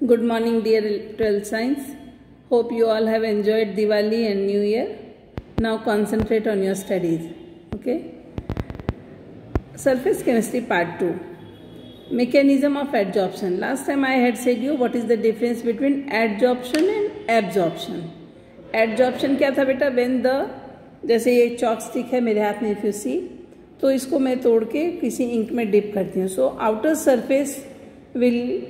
Good morning, dear 12th Science. Hope you all have enjoyed Diwali and New Year. Now concentrate on your studies. Okay. Surface Chemistry Part 2. Mechanism of adsorption. Last time I had said you what is the difference between adsorption and absorption. Adsorption क्या था बेटा? When the जैसे ये chalk stick है मेरे हाथ में, if you see, तो इसको मैं तोड़ के किसी इंक में डिप करती हूँ. So outer surface will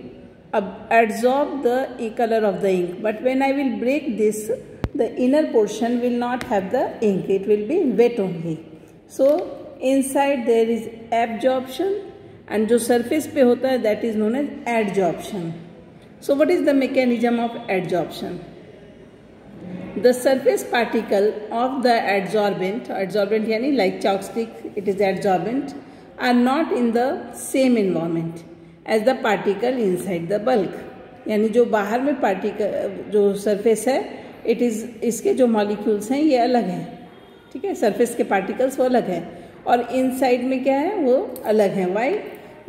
absorb the color of the ink, but when I will break this, the inner portion will not have the ink, it will be wet only. So inside there is absorption, and जो surface पे होता है that is known as adsorption. So what is the mechanism of adsorption? The surface particle of the adsorbent यानी like chalk stick, it is adsorbent, are not in the same environment as the particle inside the bulk. यानी जो बाहर में particle जो surface है, it is इसके जो molecules हैं ये अलग हैं. ठीक है, सरफेस के पार्टिकल्स वो अलग हैं और इनसाइड में क्या है वो अलग हैं. वाई?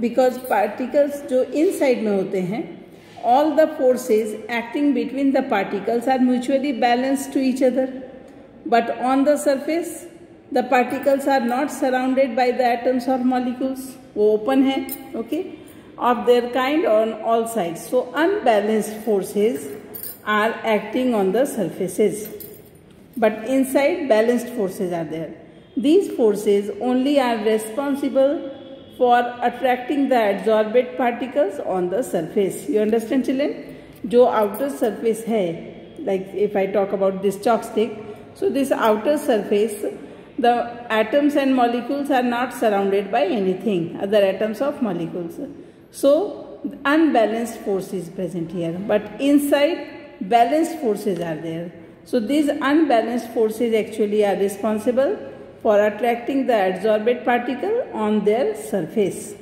बिकॉज पार्टिकल्स जो इनसाइड में होते हैं, all the forces acting between the particles are mutually balanced to each other, but on the surface the particles are not surrounded by the atoms और मॉलिक्यूल्स. वो ओपन है, okay, of their kind on all sides. So unbalanced forces are acting on the surfaces, but inside balanced forces are there. These forces only are responsible for attracting the adsorbed particles on the surface. You understand, children? जो outer surface है, like if I talk about this chalk stick, so this outer surface, the atoms and molecules are not surrounded by anything, other atoms of molecules. So unbalanced force is present here, but inside balanced forces are there. So these unbalanced forces actually are responsible for attracting the adsorbed particle on their surface.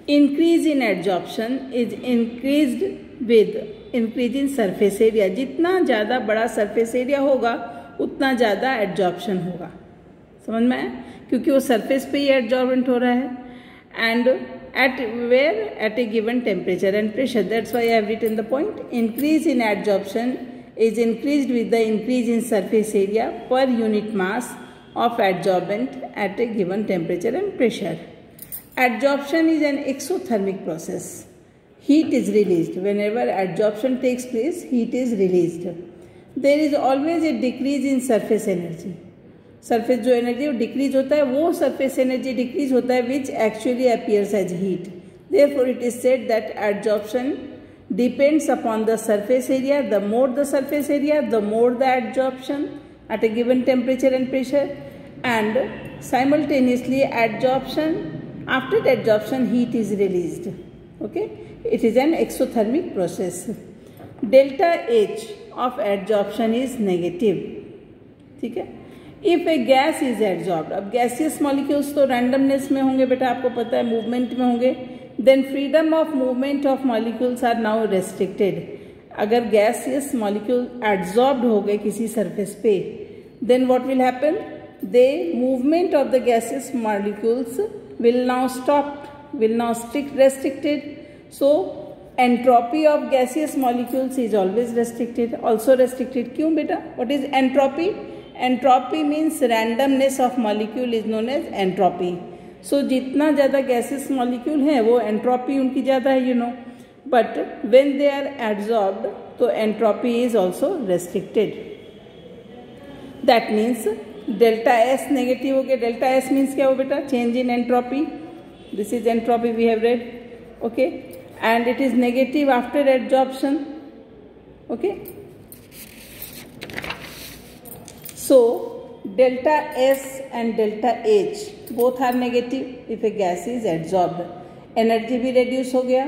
Increase in adsorption is increased with increase in surface area. जितना ज़्यादा बड़ा surface area होगा उतना ज़्यादा adsorption होगा. समझ में आया? क्योंकि वो surface पे ही adsorbent हो रहा है. And at a given temperature and pressure. That's why I have written the point. Increase in adsorption is increased with the increase in surface area per unit mass of adsorbent at a given temperature and pressure. Adsorption is an exothermic process. Heat is released. Whenever adsorption takes place, heat is released. There is always a decrease in surface energy. Surface जो energy वो decrease होता है, वो surface energy decrease होता है which actually appears as heat. Therefore it is said that adsorption depends upon the surface area. The more the surface area, the more the adsorption at a given temperature and pressure. And simultaneously adsorption, after adsorption heat is released. Okay, it is an exothermic process. Delta H of adsorption is negative. ठीक है. If A gas is एडसॉर्ब्ड, अब gaseous molecules तो randomness में होंगे बेटा, आपको पता है, मूवमेंट में होंगे. Then freedom of movement of molecules are now restricted. अगर गैसियस मॉलिक्यूल एडसॉर्ब्ड हो गए किसी सरफेस पे, then what will happen? They movement of the gaseous molecules will now stopped, will now restricted. So entropy of gaseous molecules is always restricted, also restricted. क्यों बेटा? What is entropy? Entropy means randomness of molecule is known as entropy. So जितना ज़्यादा gases molecule हैं वो entropy उनकी ज़्यादा है, you know. But when they are adsorbed तो entropy is also restricted. That means delta S negative हो गया. डेल्टा एस मीन्स क्या हो बेटा? Change in entropy. This is entropy we have read. Okay, and it is negative after adsorption. Okay, so delta S and delta H both are negative if a gas is adsorbed. Energy भी reduce हो गया,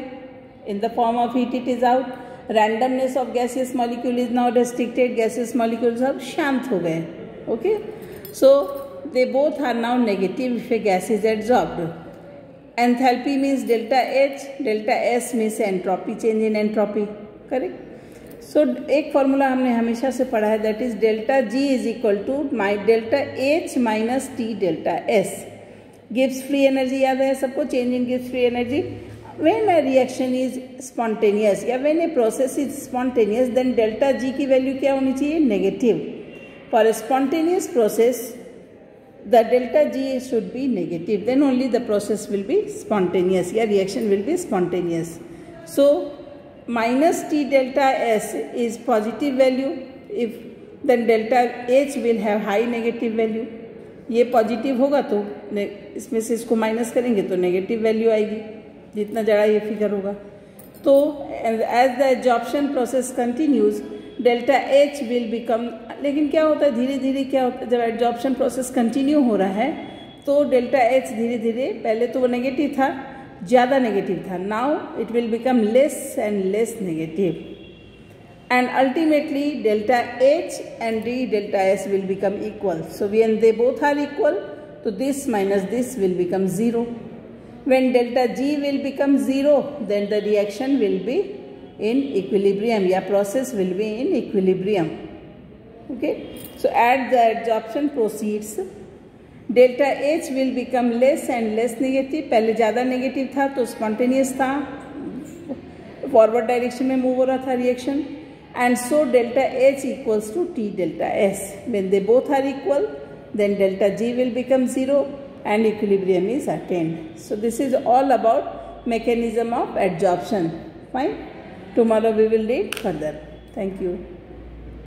in the form of heat it is out. Randomness of gaseous molecule is now restricted. Gaseous molecules अब शांत हो गए. Okay, so they both are now negative if a gas is adsorbed. Enthalpy means delta H, delta S means entropy, change in entropy. Correct? सो एक formula हमने हमेशा से पढ़ा है, that is delta G is equal to my delta H minus T delta S. Gibbs free energy याद है सबको, change in Gibbs free energy. when a reaction is spontaneous या when a process is spontaneous, then delta G की value क्या होनी चाहिए? Negative. For a spontaneous process, the delta G should be negative. Then only the process will be spontaneous या reaction will be spontaneous. So minus T delta S is positive value. If then delta H will have high negative value. ये positive होगा तो इसमें से इसको minus करेंगे तो negative value आएगी जितना ज़्यादा ये फिगर होगा. तो as the absorption process continues delta H will become, लेकिन क्या होता है धीरे धीरे क्या होता है जब एब्जॉर्प्शन प्रोसेस कंटिन्यू हो रहा है तो डेल्टा एच धीरे धीरे, पहले तो वो नेगेटिव था, ज़्यादा नेगेटिव था, now it will become less and less negative. And ultimately delta H and D delta S will become equal. So when they both are equal, so this minus this will become 0. When delta G will become 0, then the reaction will be in equilibrium. Yeah, process will be in equilibrium. Okay. So as the adsorption proceeds, delta H will become less and less negative. पहले ज़्यादा negative था तो spontaneous था, forward direction में move हो रहा था reaction. And so delta H equals to T delta S. When they both are equal, then delta G will become 0 and equilibrium is attained. So this is all about mechanism of adsorption. Fine. Tomorrow we will read further. Thank you.